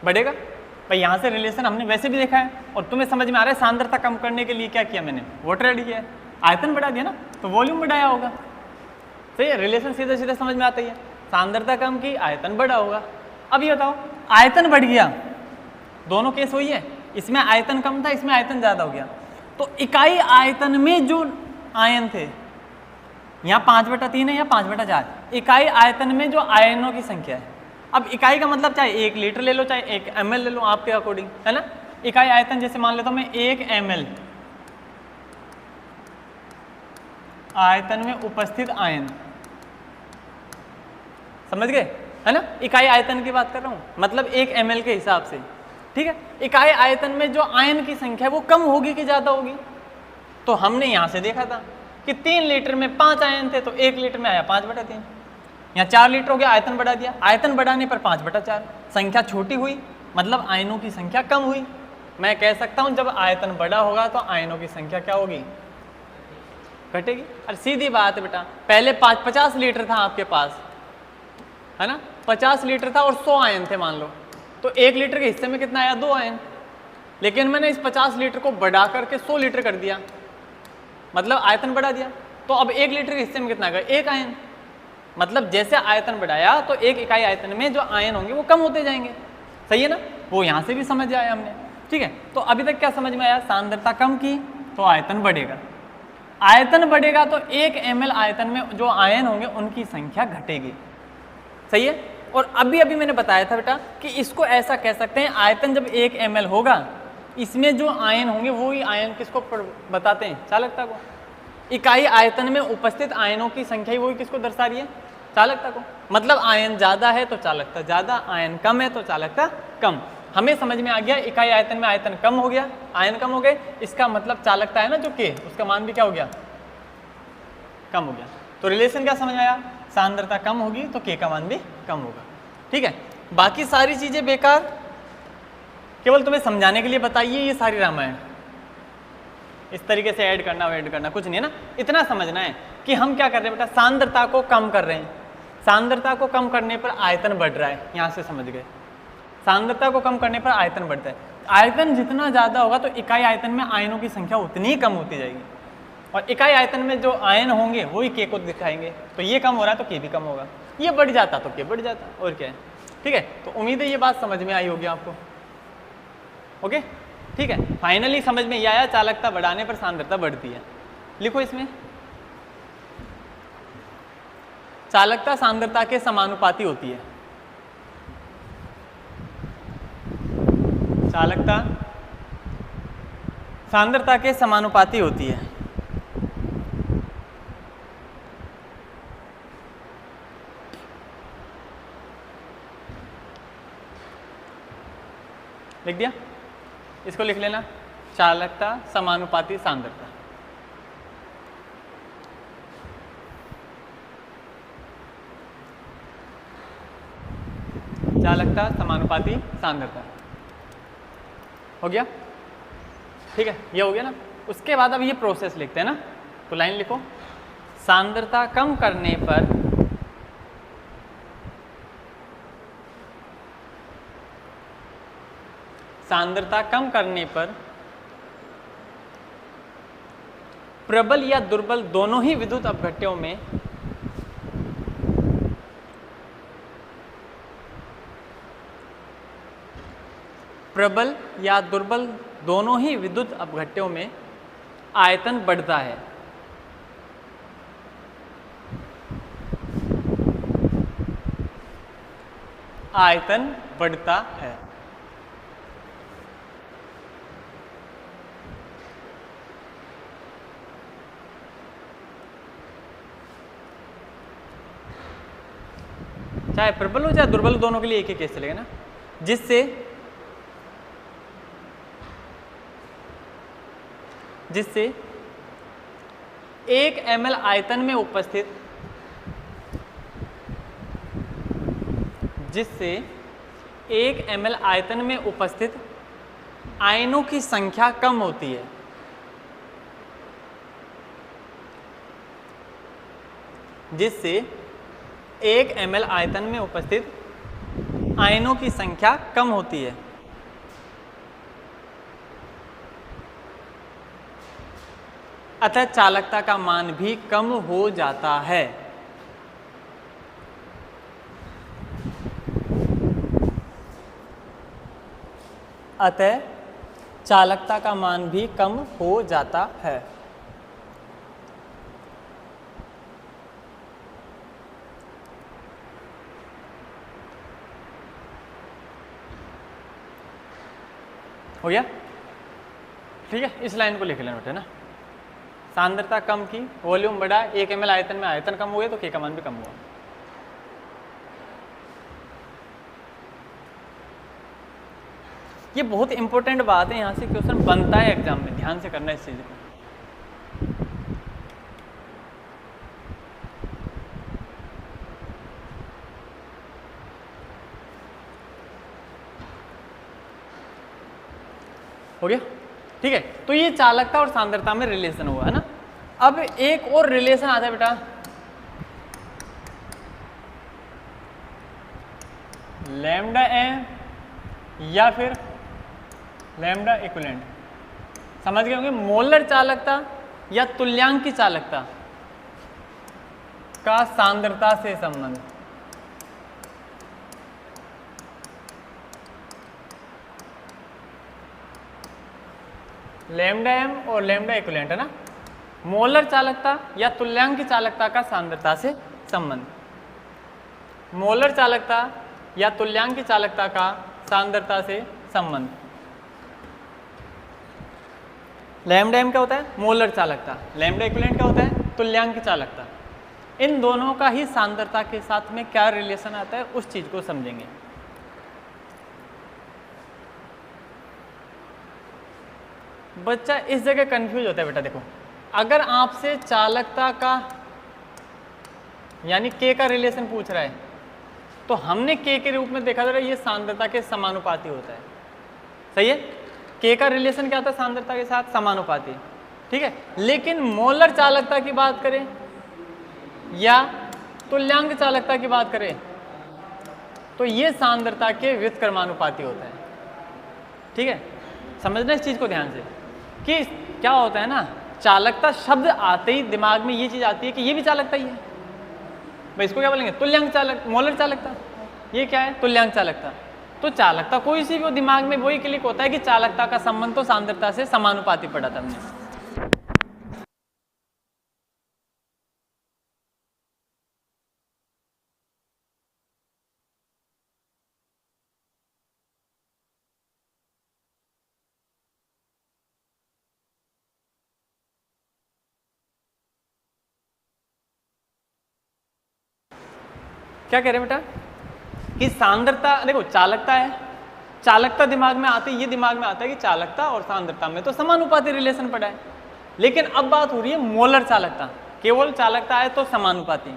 बढ़ेगा। भाई यहाँ से रिलेशन हमने वैसे भी देखा है और तुम्हें समझ में आ रहा है सांद्रता कम करने के लिए क्या किया मैंने? वाटर ऐड किया है, आयतन बढ़ा दिया ना, तो वॉल्यूम बढ़ाया होगा। सही है। रिलेशन सीधे सीधे समझ में आता ही है। सांद्रता कम की, आयतन बढ़ा होगा। अब ये बताओ आयतन बढ़ गया दोनों केस हुई है, इसमें आयतन कम था, इसमें आयतन ज़्यादा हो गया। तो इकाई आयतन में जो आयन थे, यहाँ 5/3 है या 5/4, इकाई आयतन में जो आयनों की संख्या है। अब इकाई का मतलब चाहे 1 लीटर ले लो चाहे 1 ml ले लो, आपके अकॉर्डिंग, है ना। इकाई आयतन जैसे मान लेता हूँ मैं 1 ml आयतन में उपस्थित आयन, समझ गए, है ना। इकाई आयतन की बात कर रहा हूँ, मतलब 1 ml के हिसाब से, ठीक है। इकाई आयतन में जो आयन की संख्या है वो कम होगी कि ज़्यादा होगी। तो हमने यहाँ से देखा था कि 3 लीटर में 5 आयन थे, तो 1 लीटर में आया 5/3। यहाँ 4 लीटर हो गया, आयतन बढ़ा दिया, आयतन बढ़ाने पर 5/4, संख्या छोटी हुई, मतलब आयनों की संख्या कम हुई। मैं कह सकता हूँ जब आयतन बड़ा होगा तो आयनों की संख्या क्या होगी, घटेगी। और सीधी बात है बेटा, पहले 50 लीटर था आपके पास, है ना, 50 लीटर था और 100 आयन थे मान लो, तो 1 लीटर के हिस्से में कितना आया, 2 आयन। लेकिन मैंने इस 50 लीटर को बढ़ा करके 100 लीटर कर दिया, मतलब आयतन बढ़ा दिया, तो अब 1 लीटर के हिस्से में कितना आएगा, 1 आयन। मतलब जैसे आयतन बढ़ाया तो 1 इकाई आयतन में जो आयन होंगे वो कम होते जाएंगे, सही है ना। वो यहाँ से भी समझ आया हमने, ठीक है। तो अभी तक क्या समझ में आया, सांद्रता कम की तो आयतन बढ़ेगा, आयतन बढ़ेगा तो 1 ml आयतन में जो आयन होंगे उनकी संख्या घटेगी, सही है। और अभी अभी मैंने बताया था बेटा कि इसको ऐसा कह सकते हैं, आयतन जब 1 ml होगा, इसमें जो आयन होंगे वो ही आयन किसको बताते हैं, चालकता को। इकाई आयतन में उपस्थित आयनों की संख्या ही वही किसको दर्शा रही है, चालकता को। मतलब आयन ज़्यादा है तो चालकता ज़्यादा, आयन कम है तो चालकता कम। हमें समझ में आ गया, इकाई आयतन में आयतन कम हो गया, आयन कम हो गए, इसका मतलब चालकता है ना जो के, उसका मान भी क्या हो गया, कम हो गया। तो रिलेशन क्या समझ आया, सांद्रता कम होगी तो के का मान भी कम होगा, ठीक है। बाकी सारी चीज़ें बेकार, केवल तुम्हें समझाने के लिए बताइए, ये सारी रामायण इस तरीके से ऐड करना कुछ नहीं है ना। इतना समझना है कि हम क्या कर रहे हैं बेटा, सांद्रता को कम कर रहे हैं। सांद्रता को कम करने पर आयतन बढ़ रहा है, यहाँ से समझ गए। सांद्रता को कम करने पर आयतन बढ़ता है, आयतन जितना ज़्यादा होगा तो इकाई आयतन में आयनों की संख्या उतनी ही कम होती जाएगी, और इकाई आयतन में जो आयन होंगे वही के को दिखाएंगे। तो ये कम हो रहा है तो के भी कम होगा, ये बढ़ जाता तो के बढ़ जाता, और क्या है, ठीक है। तो उम्मीद है ये बात समझ में आई होगी आपको, ओके, ठीक है। फाइनली समझ में ये आया, चालकता बढ़ाने पर सांद्रता बढ़ती है। लिखो इसमें, चालकता सांद्रता के समानुपाती होती है। चालकता सांद्रता के समानुपाती होती है। लिख दिया, इसको लिख लेना, चालकता समानुपाती सांद्रता। चालकता समानुपाती सांद्रता हो गया, ठीक है, ये हो गया ना। उसके बाद अब ये प्रोसेस लिखते हैं ना, तो लाइन लिखो, सांद्रता कम करने पर प्रबल या दुर्बल दोनों ही विद्युत अपघट्यों में प्रबल या दुर्बल दोनों ही विद्युत अपघट्यों में आयतन बढ़ता है। आयतन बढ़ता है। चाहे प्रबल हो चाहे दुर्बल हो, दोनों के लिए एक ही केस चलेगा ना, जिससे 1 ml आयतन में उपस्थित आयनों की संख्या कम होती है। जिससे 1 ml आयतन में उपस्थित आयनों की संख्या कम होती है। अतः चालकता का मान भी कम हो जाता है। अतः चालकता का मान भी कम हो जाता है। हो गया? ठीक है, इस लाइन को लिख लेना बेटा ना। सांद्रता कम की, वॉल्यूम बढ़ा, 1 ml आयतन में आयतन कम हुए तो K का मान भी कम हुआ। ये बहुत इंपॉर्टेंट बात है, यहाँ से क्वेश्चन बनता है एग्जाम में, ध्यान से करना इस चीज को। हो गया? ठीक है, तो ये चालकता और सांद्रता में रिलेशन हुआ है ना। अब एक और रिलेशन आता है बेटा, लैम्डा एम या फिर लैम्डा इक्विवेलेंट। समझ गए होंगे? मोलर चालकता या तुल्यांक की चालकता का सांद्रता से संबंध। लैम्डा एम और लैम्डा इक्विवेलेंट है ना। मोलर चालकता या तुल्यांक की चालकता का सांद्रता से संबंध। मोलर चालकता या तुल्यांक की चालकता का सांद्रता से संबंध। लैम्डा एम क्या होता है? मोलर चालकता। लैम्डा इक्विवेलेंट क्या होता है? तुल्यांक की चालकता। इन दोनों का ही सांद्रता के साथ में क्या रिलेशन आता है, उस चीज को समझेंगे। बच्चा इस जगह कंफ्यूज होता है बेटा। देखो, अगर आपसे चालकता का यानी K का रिलेशन पूछ रहा है तो हमने K के रूप में देखा था, ये सांद्रता के समानुपाती होता है। सही है? K का रिलेशन क्या था सांद्रता के साथ? समानुपाती। ठीक है, लेकिन मोलर चालकता की बात करें या तुल्यांक चालकता की बात करें तो ये सांद्रता के व्युत्क्रमानुपाती होता है। ठीक है, समझना इस चीज को ध्यान से कि क्या होता है ना, चालकता शब्द आते ही दिमाग में ये चीज आती है कि ये भी चालकता ही है भाई। इसको क्या बोलेंगे? तुल्यांक चालक, मोलर चालकता। ये क्या है? तुल्यांक चालकता। तो चालकता कोई सी भी हो, दिमाग में वही क्लिक होता है कि चालकता का संबंध तो सांद्रता से समानुपाती पढ़ा था हमने। क्या कह रहे हैं बेटा कि सांद्रता, देखो चालकता है, चालकता दिमाग में आती है, ये दिमाग में आता है कि चालकता और सांद्रता में तो समानुपाती रिलेशन पड़ा है। लेकिन अब बात हो रही है मोलर चालकता। केवल चालकता है तो समानुपाती,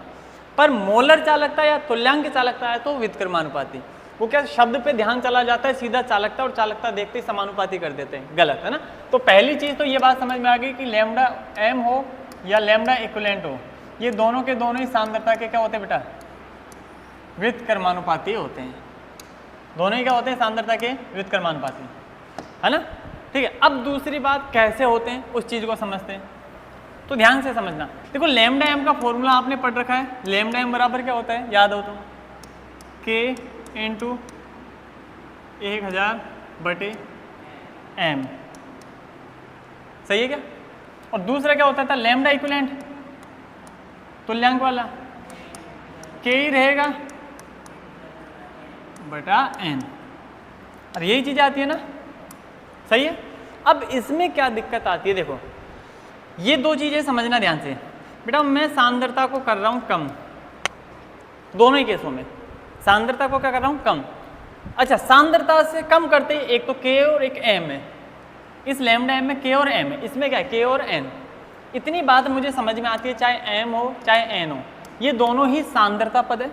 पर मोलर चालकता या तुल्यांक चालकता है तो व्युत्क्रमानुपाती। वो क्या शब्द पे ध्यान चला जाता है, सीधा चालकता और चालकता देखते ही समानुपाती कर देते हैं। गलत है ना। तो पहली चीज तो ये बात समझ में आ गई कि लैम्डा एम हो या लैम्डा इक्विवेलेंट हो, ये दोनों के दोनों ही सांद्रता के क्या होते हैं बेटा? व्युत्क्रमानुपाती होते हैं। दोनों ही क्या होते हैं? सांद्रता के व्युत्क्रमानुपाती, है ना। ठीक है, अब दूसरी बात कैसे होते हैं उस चीज को समझते हैं। तो ध्यान से समझना। देखो, लैम्डा एम का फॉर्मूला आपने पढ़ रखा है। लैम्डा एम बराबर क्या होता है? याद हो तो K × 1000/m। सही है क्या? और दूसरा क्या होता था? लैम्डा इक्विवेलेंट, तुल्यांक वाला, K ही रहेगा बटा n। और यही चीज आती है ना। सही है। अब इसमें क्या दिक्कत आती है? देखो, ये दो चीजें समझना ध्यान से बेटा। मैं सांद्रता को कर रहा हूं कम, दोनों ही केसों में सांद्रता को क्या कर रहा हूं? कम। अच्छा, सांद्रता से कम करते ही एक तो K और एक m है। इस लैम्डा एम में K और m है, इसमें क्या है? K और n। इतनी बात मुझे समझ में आती है, चाहे m हो चाहे n हो, ये दोनों ही सांद्रता पद है।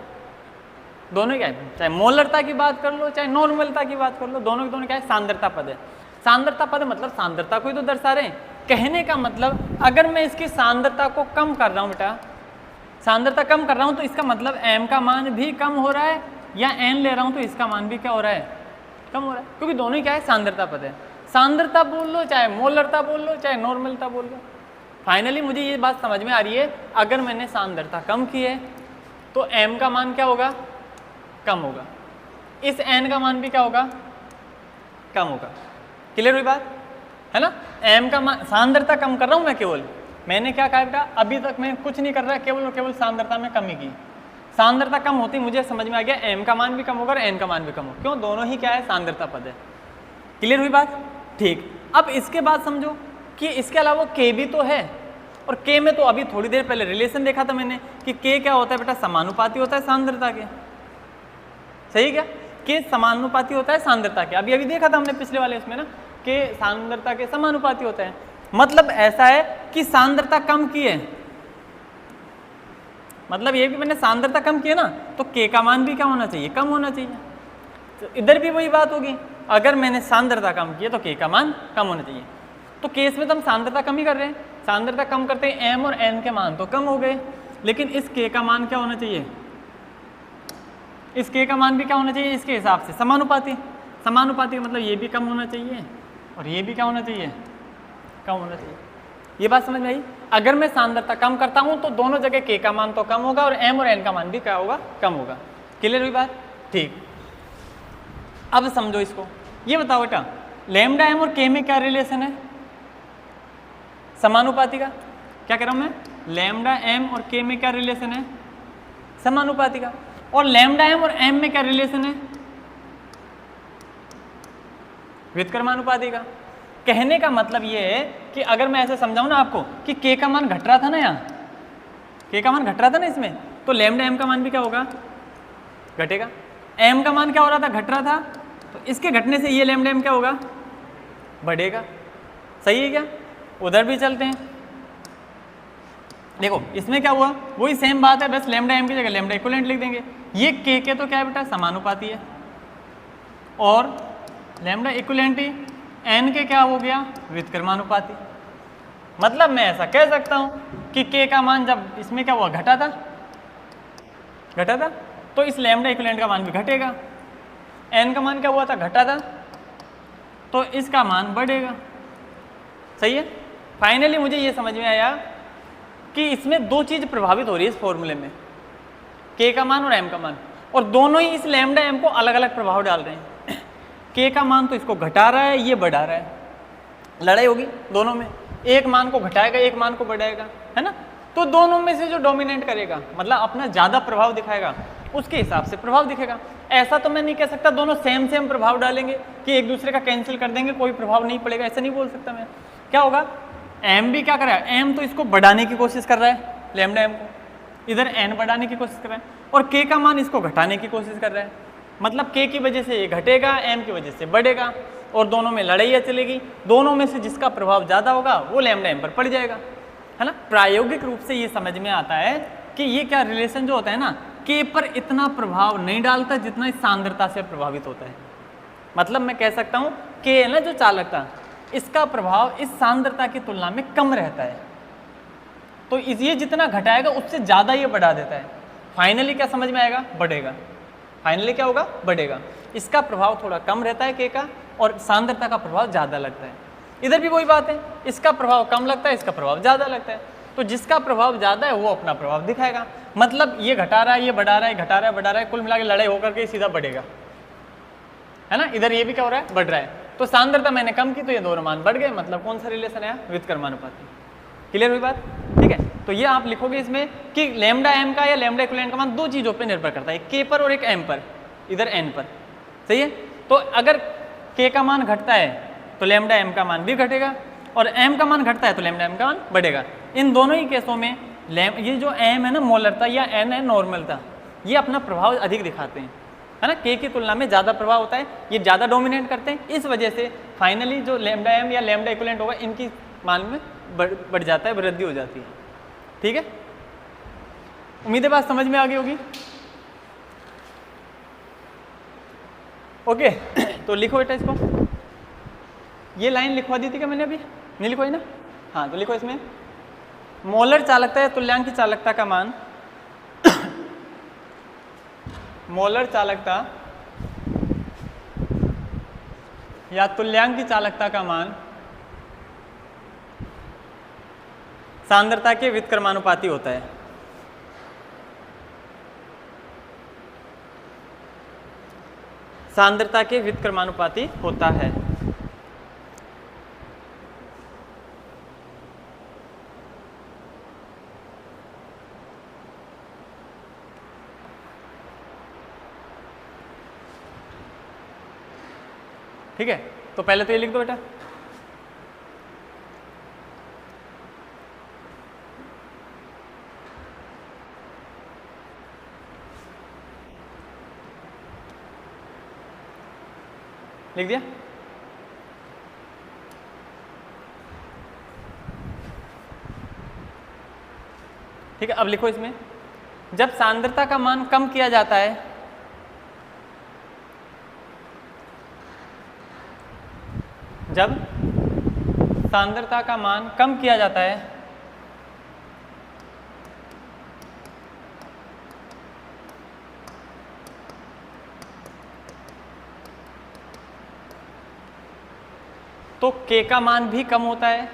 दोनों क्या है? चाहे मोलरता की बात कर लो चाहे नॉर्मलता की बात कर लो, दोनों के दोनों क्या है? सांद्रता पद है। सांद्रता पद मतलब सांद्रता को ही तो दर्शा रहे हैं। कहने का मतलब अगर मैं इसकी सांद्रता को कम कर रहा हूँ बेटा, सांद्रता कम कर रहा हूँ तो इसका मतलब m का मान भी कम हो रहा है, या n ले रहा हूँ तो इसका मान भी क्या हो रहा है? कम हो रहा है, क्योंकि दोनों ही क्या है? सांद्रता पद है। सांद्रता बोल लो चाहे मोलरता बोल लो चाहे नॉर्मलता बोल लो, फाइनली मुझे ये बात समझ में आ रही है, अगर मैंने सांद्रता कम की है तो m का मान क्या होगा? कम होगा। इस n का मान भी क्या होगा? कम होगा। क्लियर हुई बात है ना। m का मान, सांद्रता कम कर रहा हूँ मैं केवल, मैंने क्या कहा बेटा, अभी तक मैं कुछ नहीं कर रहा, केवल और केवल सांद्रता में कमी की। सांद्रता कम होती मुझे समझ में आ गया m का मान भी कम होगा और n का मान भी कम होगा, क्यों, दोनों ही क्या है, सांद्रता पद है। क्लियर हुई बात, ठीक। अब इसके बाद समझो कि इसके अलावा k भी तो है, और k में तो अभी थोड़ी देर पहले रिलेशन देखा था मैंने कि k क्या होता है बेटा, समानुपाती होता है सांद्रता के। सही क्या, k समानुपाती होता है सांद्रता के, अभी देखा था हमने पिछले वाले उसमें ना, k सांद्रता के समानुपाती होता है। मतलब ऐसा है कि सांद्रता कम की है, मतलब ये भी मैंने सांद्रता कम की है ना, तो k का मान भी क्या होना चाहिए, कम होना चाहिए। तो इधर भी वही बात होगी, अगर मैंने सांद्रता कम की है तो k का मान कम होना चाहिए। तो केस में तो हम सांद्रता कम ही कर रहे हैं, सांद्रता कम करते हैं m और n के मान तो कम हो गए, लेकिन इस k का मान क्या होना चाहिए, इस k का मान भी क्या होना चाहिए, इसके हिसाब से समानुपाती। समानुपाती मतलब ये भी कम होना चाहिए और ये भी क्या होना चाहिए, कम होना चाहिए। ये बात समझ में आई। अगर मैं सांद्रता कम करता हूं तो दोनों जगह k का मान तो कम होगा और m और n का मान भी क्या होगा, कम होगा। क्लियर हुई बात, ठीक। अब समझो इसको, ये बताओ बेटा, लैम्डा m और k में क्या रिलेशन है, समानुपाती का। क्या कह रहा हूं मैं, लैम्डा m और k में क्या रिलेशन है, समानुपाती का। और लैम्डा m और m में क्या रिलेशन है, व्युत्क्रमानुपाती का। कहने का मतलब ये है कि अगर मैं ऐसे समझाऊं ना आपको कि k का मान घट रहा था ना, यहाँ k का मान घट रहा था ना इसमें, तो लैम्डा m का मान भी क्या होगा, घटेगा। m का मान क्या हो रहा था, घट रहा था, तो इसके घटने से ये लैम्डा m क्या होगा, बढ़ेगा। सही है क्या, उधर भी चलते हैं। देखो इसमें क्या हुआ, वही सेम बात है, बस लैम्डा m की जगह लैम्डा इक्विवेलेंट लिख देंगे। ये k के तो क्या है बेटा, समानुपाती है, और लैम्डा इक्विवेलेंट ही n के क्या हो गया, व्युत्क्रमानुपाती। मतलब मैं ऐसा कह सकता हूं कि k का मान जब इसमें क्या हुआ, घटा था, तो इस लैम्डा इक्विवेलेंट का मान भी घटेगा। n का मान क्या हुआ था, घटा था, तो इसका मान बढ़ेगा। सही है। फाइनली मुझे ये समझ में आया कि इसमें दो चीज प्रभावित हो रही है इस फॉर्मूले में, k का मान और m का मान, और दोनों ही इस लैम्डा m को अलग अलग प्रभाव डाल रहे हैं। k का मान तो इसको घटा रहा है, ये बढ़ा रहा है, लड़ाई होगी दोनों में, एक मान को घटाएगा एक मान को बढ़ाएगा, है ना। तो दोनों में से जो डोमिनेट करेगा, मतलब अपना ज्यादा प्रभाव दिखाएगा, उसके हिसाब से प्रभाव दिखेगा। ऐसा तो मैं नहीं कह सकता दोनों सेम सेम प्रभाव डालेंगे कि एक दूसरे का कैंसिल कर देंगे, कोई प्रभाव नहीं पड़ेगा, ऐसा नहीं बोल सकता मैं। क्या होगा, m भी क्या कर रहा है, m तो इसको बढ़ाने की कोशिश कर रहा है, लैम्डा m को, इधर n बढ़ाने की कोशिश कर रहा है, और k का मान इसको घटाने की कोशिश कर रहा है। मतलब k की वजह से ये घटेगा, m की वजह से बढ़ेगा, और दोनों में लड़ाइयाँ चलेगी। दोनों में से जिसका प्रभाव ज़्यादा होगा वो लैम्डा m पर पड़ जाएगा, है ना। प्रायोगिक रूप से ये समझ में आता है कि ये क्या रिलेशन जो होता है ना, k पर इतना प्रभाव नहीं डालता जितना इस सांद्रता से प्रभावित होता है। मतलब मैं कह सकता हूँ k है ना जो चालकता, इसका प्रभाव इस सांद्रता की तुलना में कम रहता है, तो ये जितना घटाएगा उससे ज़्यादा ये बढ़ा देता है। फाइनली क्या समझ में आएगा, बढ़ेगा। फाइनली क्या होगा, बढ़ेगा। इसका प्रभाव थोड़ा कम रहता है k का, और सांद्रता का प्रभाव ज़्यादा लगता है। इधर भी वही बात है, इसका प्रभाव कम लगता है, इसका प्रभाव ज़्यादा लगता है। तो जिसका प्रभाव ज़्यादा है वो अपना प्रभाव दिखाएगा। मतलब ये घटा रहा है, ये बढ़ा रहा है, घटा रहा है, बढ़ा रहा है, कुल मिला के लड़ाई होकर के सीधा बढ़ेगा, है ना। इधर ये भी क्या हो रहा है, बढ़ रहा है। तो सांद्रता मैंने कम की तो ये दोनों मान बढ़ गए। मतलब कौन सा रिलेशन है, व्युत्क्रमानुपाती। क्लियर हुई बात, ठीक है। तो ये आप लिखोगे इसमें कि लैम्डा m का या लैम्डा इक्विवेलेंट का मान दो चीज़ों पर निर्भर करता है, k पर और एक m पर, इधर n पर। सही है। तो अगर k का मान घटता है तो लैम्डा m का मान भी घटेगा, और m का मान घटता है तो लैम्डा m का मान बढ़ेगा। इन दोनों ही केसों में ये जो m है ना मोलरता, या n है नॉर्मलता, ये अपना प्रभाव अधिक दिखाते हैं, है ना। k की तुलना में ज़्यादा प्रभाव होता है, ये ज़्यादा डोमिनेट करते हैं। इस वजह से फाइनली जो लैम्डा m या लैम्डा इक्विवेलेंट होगा, इनकी मान में बढ़ जाता है, वृद्धि हो जाती है। ठीक है, उम्मीद है बात समझ में आ गई होगी। ओके तो लिखो बेटा इसको, ये लाइन लिखवा दी थी क्या मैंने अभी, नहीं लिखवाई ना। हाँ तो लिखो इसमें, मोलर चालकता या तुल्यांक चालकता का मान मोलर चालकता या तुल्यांक चालकता का मान सांद्रता के व्युत्क्रमानुपाती होता है। सांद्रता के व्युत्क्रमानुपाती होता है। ठीक है, तो पहले तो ये लिख दो बेटा। लिख दिया? ठीक है, अब लिखो इसमें, जब सांद्रता का मान कम किया जाता है, जब सांद्रता का मान कम किया जाता है तो K का मान भी कम होता है,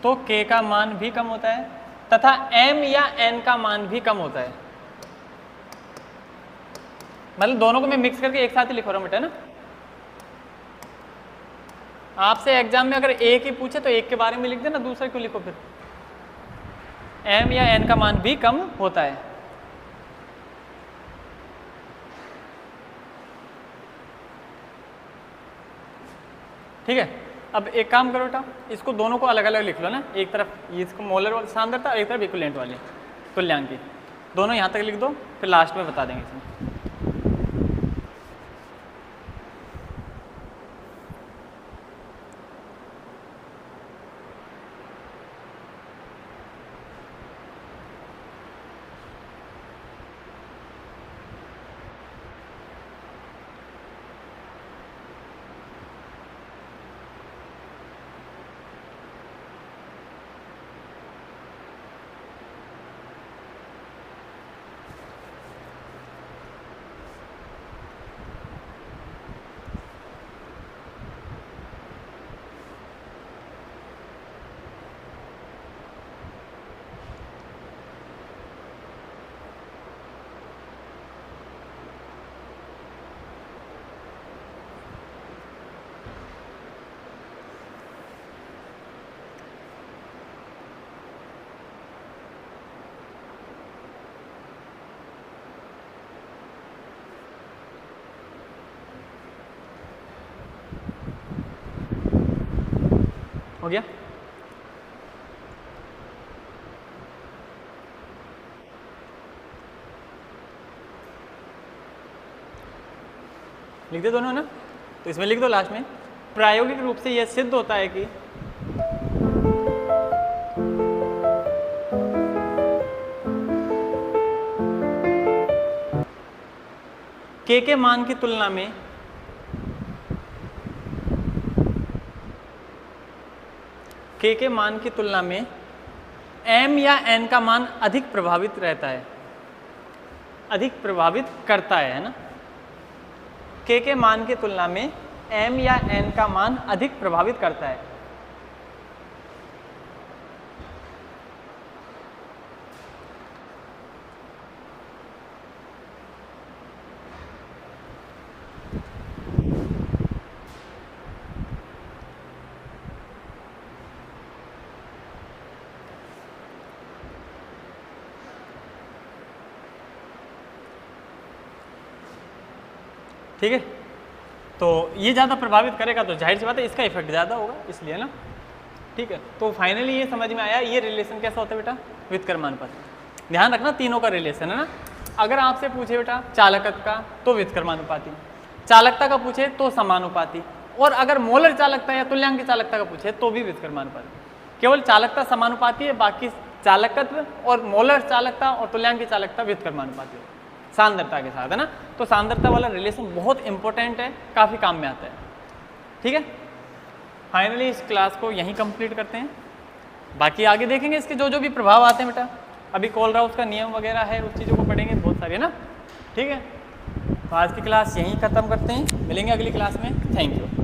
तो K का मान भी कम होता है तथा M या N का मान भी कम होता है। मतलब दोनों को मैं मिक्स करके एक साथ ही लिख रहा हूं बेटा ना। आपसे एग्जाम में अगर एक ही पूछे तो एक के बारे में लिख देना, दूसरा क्यों लिखो फिर। M या N का मान भी कम होता है। ठीक है, अब एक काम करो बेटा, इसको दोनों को अलग अलग लिख लो ना, एक तरफ इसको मोलर वाली सांद्रता, एक तरफ इक्विवेलेंट वाली तुल्यांकी, दोनों यहाँ तक लिख दो, फिर लास्ट में बता देंगे इसमें। हो गया? लिख दे दोनों ना, तो इसमें लिख दो लास्ट में, प्रायोगिक रूप से यह सिद्ध होता है कि के मान की तुलना में के मान की तुलना में M या N का मान अधिक प्रभावित रहता है, अधिक प्रभावित करता है ना। के मान की तुलना में M या N का मान अधिक प्रभावित करता है। ठीक है, तो ये ज़्यादा प्रभावित करेगा तो जाहिर सी बात है इसका इफेक्ट ज़्यादा होगा, इसलिए ना। ठीक है, तो फाइनली ये समझ में आया ये रिलेशन कैसा होता है बेटा, व्युत्क्रमानुपाती। ध्यान रखना तीनों का रिलेशन है ना। अगर आपसे पूछे बेटा चालकत्व का तो व्युत्क्रमानुपाती, चालकता का पूछे तो समानुपाती, और अगर मोलर चालकता या तुल्यांक चालकता का पूछे तो भी व्युत्क्रमानुपाती। केवल चालकता समानुपाती है, बाकी चालकत्व और मोलर चालकता और तुल्यांक चालकता व्युत्क्रमानुपाती है सांद्रता के साथ, है ना। तो सांद्रता वाला रिलेशन बहुत इंपॉर्टेंट है, काफ़ी काम में आता है। ठीक है, फाइनली इस क्लास को यहीं कंप्लीट करते हैं, बाकी आगे देखेंगे इसके जो जो भी प्रभाव आते हैं बेटा। अभी कोलराउस का नियम वगैरह है, उस चीज़ों को पढ़ेंगे बहुत सारी, है ना। ठीक है, तो आज की क्लास यहीं ख़त्म करते हैं, मिलेंगे अगली क्लास में। Thank you.